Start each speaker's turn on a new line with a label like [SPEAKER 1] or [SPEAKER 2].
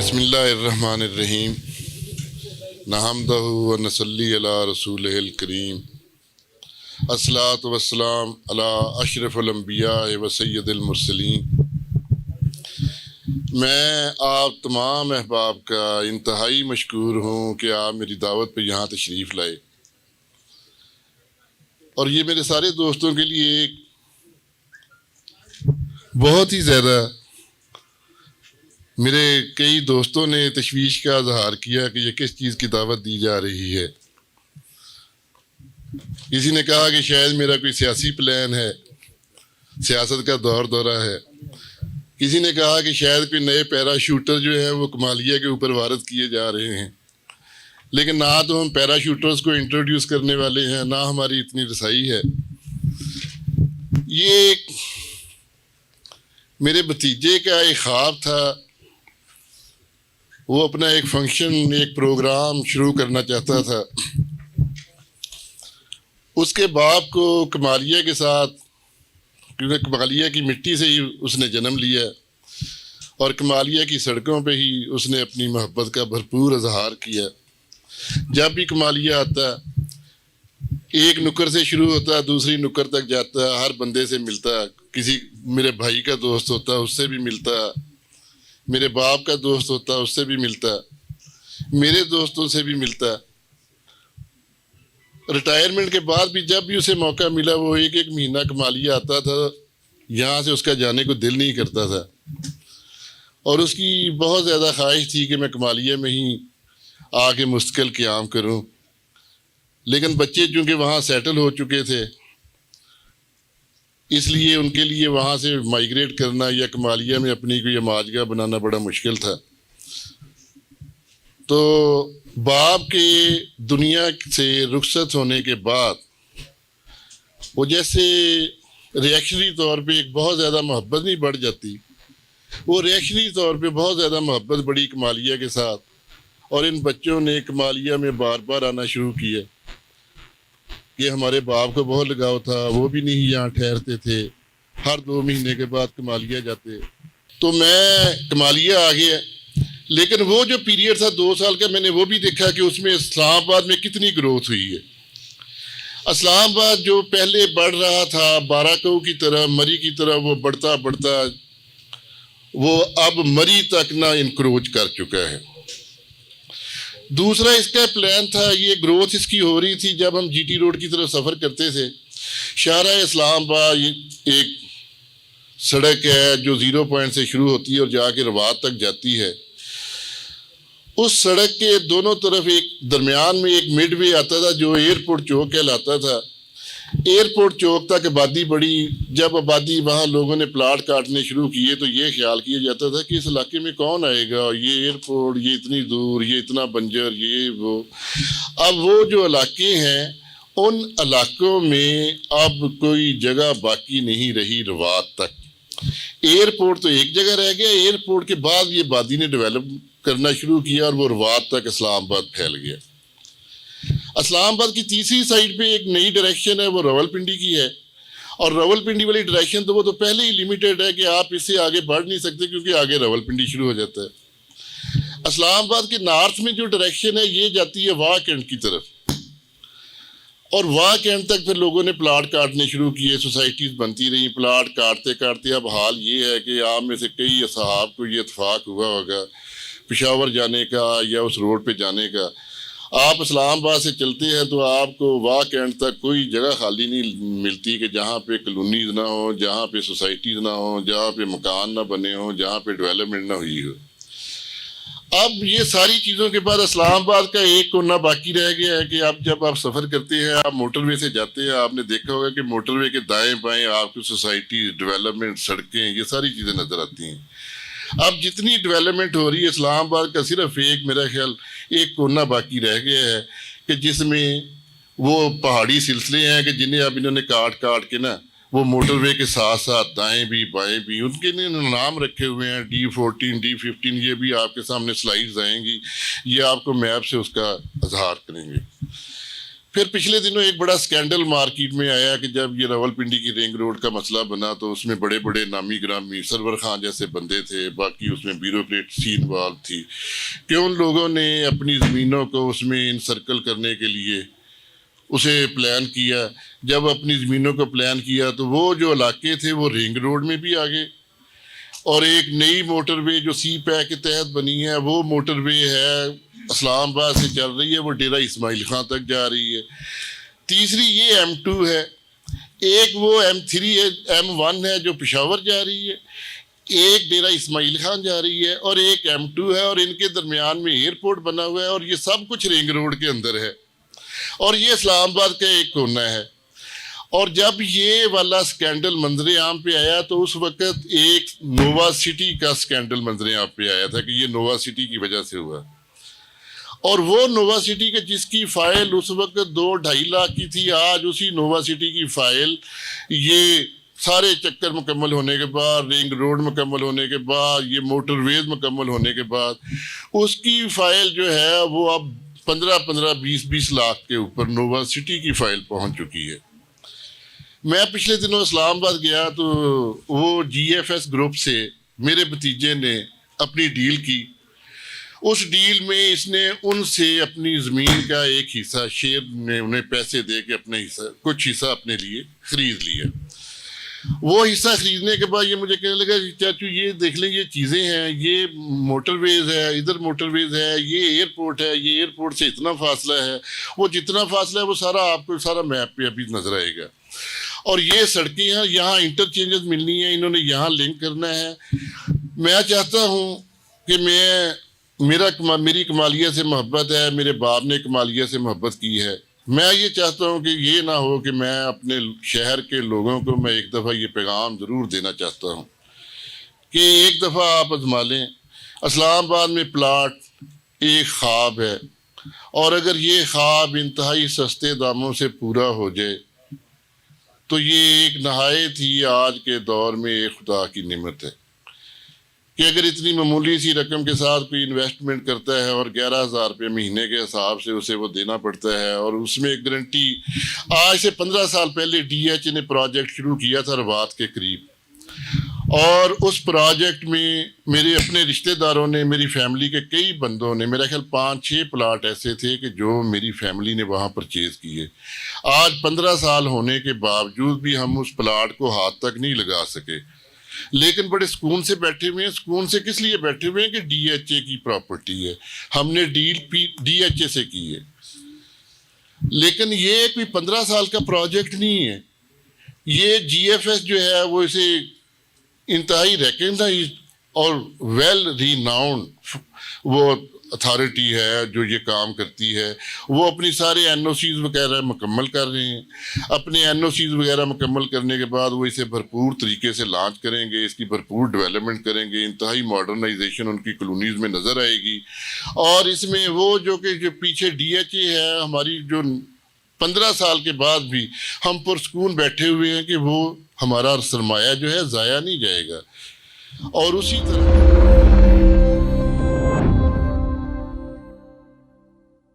[SPEAKER 1] بسم اللہ الرحمن الرحیم نحمدہ و نصلی علی رسولہ الکریم الصلاۃ والسلام علی اشرف الانبیاء و سید المرسلین۔ میں آپ تمام احباب کا انتہائی مشکور ہوں کہ آپ میری دعوت پہ یہاں تشریف لائے، اور یہ میرے سارے دوستوں کے لیے ایک بہت ہی زیادہ، میرے کئی دوستوں نے تشویش کا اظہار کیا کہ یہ کس چیز کی دعوت دی جا رہی ہے۔ کسی نے کہا کہ شاید میرا کوئی سیاسی پلان ہے، سیاست کا دورہ ہے۔ کسی نے کہا کہ شاید کوئی نئے پیرا شوٹر جو ہیں وہ کمالیہ کے اوپر وارد کیے جا رہے ہیں، لیکن نہ تو ہم پیرا شوٹرز کو انٹروڈیوس کرنے والے ہیں، نہ ہماری اتنی رسائی ہے۔ یہ میرے بھتیجے کا ایک خواب تھا، وہ اپنا ایک فنکشن، ایک پروگرام شروع کرنا چاہتا تھا۔ اس کے باپ کو کمالیہ کے ساتھ، کیونکہ کمالیہ کی مٹی سے ہی اس نے جنم لیا اور کمالیہ کی سڑکوں پہ ہی اس نے اپنی محبت کا بھرپور اظہار کیا۔ جب بھی کمالیہ آتا، ایک نکر سے شروع ہوتا، دوسری نکر تک جاتا، ہر بندے سے ملتا، کسی میرے بھائی کا دوست ہوتا اس سے بھی ملتا، میرے باپ کا دوست ہوتا اس سے بھی ملتا، میرے دوستوں سے بھی ملتا۔ ریٹائرمنٹ کے بعد بھی جب بھی اسے موقع ملا وہ ایک مہینہ کمالیہ آتا تھا، یہاں سے اس کا جانے کو دل نہیں کرتا تھا، اور اس کی بہت زیادہ خواہش تھی کہ میں کمالیہ میں ہی آ کے مستقل قیام کروں۔ لیکن بچے چونکہ وہاں سیٹل ہو چکے تھے، اس لیے ان کے لیے وہاں سے مائیگریٹ کرنا یا کمالیہ میں اپنی کوئی اماجگاہ بنانا بڑا مشکل تھا۔ تو باپ کے دنیا سے رخصت ہونے کے بعد وہ جیسے ریئیکشنری طور پہ ایک بہت زیادہ محبت نہیں بڑھ جاتی، وہ ریئیکشنری طور پہ بہت زیادہ محبت بڑھی کمالیہ کے ساتھ، اور ان بچوں نے کمالیہ میں بار بار آنا شروع کیا۔ یہ ہمارے باپ کو بہت لگاؤ تھا، وہ بھی نہیں یہاں ٹھہرتے تھے، ہر 2 مہینے کے بعد کمالیہ جاتے۔ تو میں کمالیہ آ گیا، لیکن وہ جو پیریڈ تھا 2 سال کا، میں نے وہ بھی دیکھا کہ اس میں اسلام آباد میں کتنی گروتھ ہوئی ہے۔ اسلام آباد جو پہلے بڑھ رہا تھا باراکو کی طرح، مری کی طرح، وہ بڑھتا وہ اب مری تک نہ انکروچ کر چکا ہے۔ دوسرا اس کا پلان تھا، یہ گروتھ اس کی ہو رہی تھی جب ہم جی ٹی روڈ کی طرف سفر کرتے تھے۔ شارع اسلام آباد ایک سڑک ہے جو 0 پوائنٹ سے شروع ہوتی ہے اور جا کے رواد تک جاتی ہے۔ اس سڑک کے دونوں طرف ایک درمیان میں ایک مڈ وے آتا تھا جو ایئرپورٹ چوک کہلاتا تھا۔ ایئرپورٹ چوک تک آبادی بڑھی، جب آبادی وہاں لوگوں نے پلاٹ کاٹنے شروع کیے تو یہ خیال کیا جاتا تھا کہ اس علاقے میں کون آئے گا، یہ ایئرپورٹ، یہ اتنی دور، یہ اتنا بنجر، یہ وہ۔ اب وہ جو علاقے ہیں ان علاقوں میں اب کوئی جگہ باقی نہیں رہی رواد تک۔ ایئرپورٹ تو ایک جگہ رہ گیا، ایئرپورٹ کے بعد یہ آبادی نے ڈیولپ کرنا شروع کیا اور وہ رواد تک اسلام آباد پھیل گیا۔ اسلام آباد کی تیسری سائڈ پہ ایک نئی ڈائریکشن ہے، وہ راولپنڈی کی ہے، اور راولپنڈی والی ڈائریکشن تو وہ تو پہلے ہی لیمیٹڈ ہے کہ آپ اس سے آگے بڑھ نہیں سکتے کیونکہ آگے راولپنڈی شروع ہو جاتا ہے۔ اسلام آباد کے نارتھ میں جو ڈائریکشن ہے یہ جاتی ہے واہ کینٹ کی طرف، اور واہ کینٹ تک پھر لوگوں نے پلاٹ کاٹنے شروع کیے، سوسائٹیز بنتی رہیں، پلاٹ کاٹتے اب حال یہ ہے کہ آپ میں سے کئی اصحاب کو یہ اتفاق ہوا ہوگا پشاور جانے کا یا اس روڈ پہ جانے کا۔ آپ اسلام آباد سے چلتے ہیں تو آپ کو واہ کینٹ تک کوئی جگہ خالی نہیں ملتی کہ جہاں پہ کلونیز نہ ہوں، جہاں پہ سوسائٹیز نہ ہوں، جہاں پہ مکان نہ بنے ہوں، جہاں پہ ڈیولپمنٹ نہ ہوئی ہو۔ اب یہ ساری چیزوں کے بعد اسلام آباد کا ایک کونا باقی رہ گیا ہے کہ اب جب آپ سفر کرتے ہیں، آپ موٹر وے سے جاتے ہیں، آپ نے دیکھا ہوگا کہ موٹر وے کے دائیں بائیں آپ کو سوسائٹی، ڈیولپمنٹ، سڑکیں، یہ ساری چیزیں نظر آتی ہیں۔ اب جتنی ڈیولپمنٹ ہو رہی ہے اسلام آباد کا صرف میرا خیال ایک کونا باقی رہ گیا ہے کہ جس میں وہ پہاڑی سلسلے ہیں کہ جنہیں اب انہوں نے کاٹ کے نا وہ موٹر وے کے ساتھ ساتھ دائیں بھی بائیں بھی ان کے نام رکھے ہوئے ہیں، D14، D15، یہ بھی آپ کے سامنے سلائیڈز آئیں گی، یہ آپ کو میپ سے اس کا اظہار کریں گے۔ پھر پچھلے دنوں ایک بڑا سکینڈل مارکیٹ میں آیا کہ جب یہ راولپنڈی کی رنگ روڈ کا مسئلہ بنا تو اس میں بڑے بڑے نامی گرامی سرور خان جیسے بندے تھے، باقی اس میں بیوروکریٹسی انوالو تھی، کہ ان لوگوں نے اپنی زمینوں کو اس میں انسرکل کرنے کے لیے اسے پلان کیا۔ جب اپنی زمینوں کو پلان کیا تو وہ جو علاقے تھے وہ رنگ روڈ میں بھی آ گئے، اور ایک نئی موٹر وے جو سی پیک کے تحت بنی ہے وہ موٹر وے ہے اسلام آباد سے چل رہی ہے، وہ ڈیرہ اسماعیل خان تک جا رہی ہے۔ تیسری یہ M2 ہے، ایک وہ M3 ہے، M1 ہے جو پشاور جا رہی ہے، ایک ڈیرہ اسماعیل خان جا رہی ہے، اور ایک M2 ہے، اور ان کے درمیان میں ایئرپورٹ بنا ہوا ہے، اور یہ سب کچھ رنگ روڈ کے اندر ہے، اور یہ اسلام آباد کا ایک کونا ہے۔ اور جب یہ والا سکینڈل منظر عام پہ آیا تو اس وقت ایک نووا سٹی کا سکینڈل منظر عام پہ آیا تھا کہ یہ نووا سٹی کی وجہ سے ہوا، اور وہ نووا سٹی کے جس کی فائل اس وقت 2-2.5 لاکھ کی تھی، آج اسی نووا سٹی کی فائل یہ سارے چکر مکمل ہونے کے بعد، رنگ روڈ مکمل ہونے کے بعد، یہ موٹر ویز مکمل ہونے کے بعد، اس کی فائل جو ہے وہ اب 15-20 لاکھ کے اوپر نووا سٹی کی فائل پہنچ چکی ہے۔ میں پچھلے دنوں اسلام آباد گیا تو وہ GFS گروپ سے میرے بھتیجے نے اپنی ڈیل کی، اس ڈیل میں اس نے ان سے اپنی زمین کا ایک حصہ شیئر میں انہیں پیسے دے کے اپنے حصہ کچھ حصہ اپنے لیے خرید لیا۔ وہ حصہ خریدنے کے بعد یہ مجھے کہنے لگا کہ چاچو یہ دیکھ لیں، یہ چیزیں ہیں، یہ موٹر ویز ہے، ادھر موٹر ویز ہے، یہ ایئرپورٹ ہے، یہ ایئرپورٹ سے اتنا فاصلہ ہے، وہ جتنا فاصلہ ہے وہ سارا آپ کو سارا میپ پہ ابھی نظر آئے گا، اور یہ سڑکیں ہیں، یہاں انٹرچینجز ملنی ہیں، انہوں نے یہاں لنک کرنا ہے۔ میں چاہتا ہوں کہ میری کمالیہ سے محبت ہے، میرے باپ نے کمالیہ سے محبت کی ہے، میں یہ چاہتا ہوں کہ یہ نہ ہو کہ میں اپنے شہر کے لوگوں کو میں ایک دفعہ یہ پیغام ضرور دینا چاہتا ہوں کہ ایک دفعہ آپ آزما لیں۔ اسلام آباد میں پلاٹ ایک خواب ہے، اور اگر یہ خواب انتہائی سستے داموں سے پورا ہو جائے تو یہ ایک نہایت ہی آج کے دور میں ایک خدا کی نعمت ہے کہ اگر اتنی معمولی سی رقم کے ساتھ کوئی انویسٹمنٹ کرتا ہے اور 11,000 روپے مہینے کے حساب سے اسے وہ دینا پڑتا ہے، اور اس میں ایک گارنٹی، آج سے 15 سال پہلے DH نے پروجیکٹ شروع کیا تھا رباط کے قریب، اور اس پروجیکٹ میں میرے اپنے رشتہ داروں نے، میری فیملی کے کئی بندوں نے، میرا خیال 5-6 پلاٹ ایسے تھے کہ جو میری فیملی نے وہاں پرچیز کیے۔ آج 15 سال ہونے کے باوجود بھی ہم اس پلاٹ کو ہاتھ تک نہیں لگا سکے، لیکن بڑے سکون سے بیٹھے ہوئے ہیں۔ سکون سے کس لیے بیٹھے ہوئے ہیں کہ DHA کی پراپرٹی ہے، ہم نے ڈیل DHA سے کی ہے، لیکن یہ کوئی 15 سال کا پروجیکٹ نہیں ہے۔ یہ GFS جو ہے وہ اسے انتہائی ریکگنائزڈ اور ویل ریناؤنڈ وہ اتھارٹی ہے جو یہ کام کرتی ہے۔ وہ اپنی سارے NOCs وغیرہ مکمل کر رہے ہیں، اپنے NOCs وغیرہ مکمل کرنے کے بعد وہ اسے بھرپور طریقے سے لانچ کریں گے، اس کی بھرپور ڈیولپمنٹ کریں گے، انتہائی ماڈرنائزیشن ان کی کالونیز میں نظر آئے گی، اور اس میں وہ جو پیچھے DHA ہے ہماری، جو 15 سال کے بعد بھی ہم پرسکون بیٹھے ہوئے ہیں کہ وہ ہمارا سرمایہ جو ہے ضائع نہیں جائے گا۔ اور اسی طرح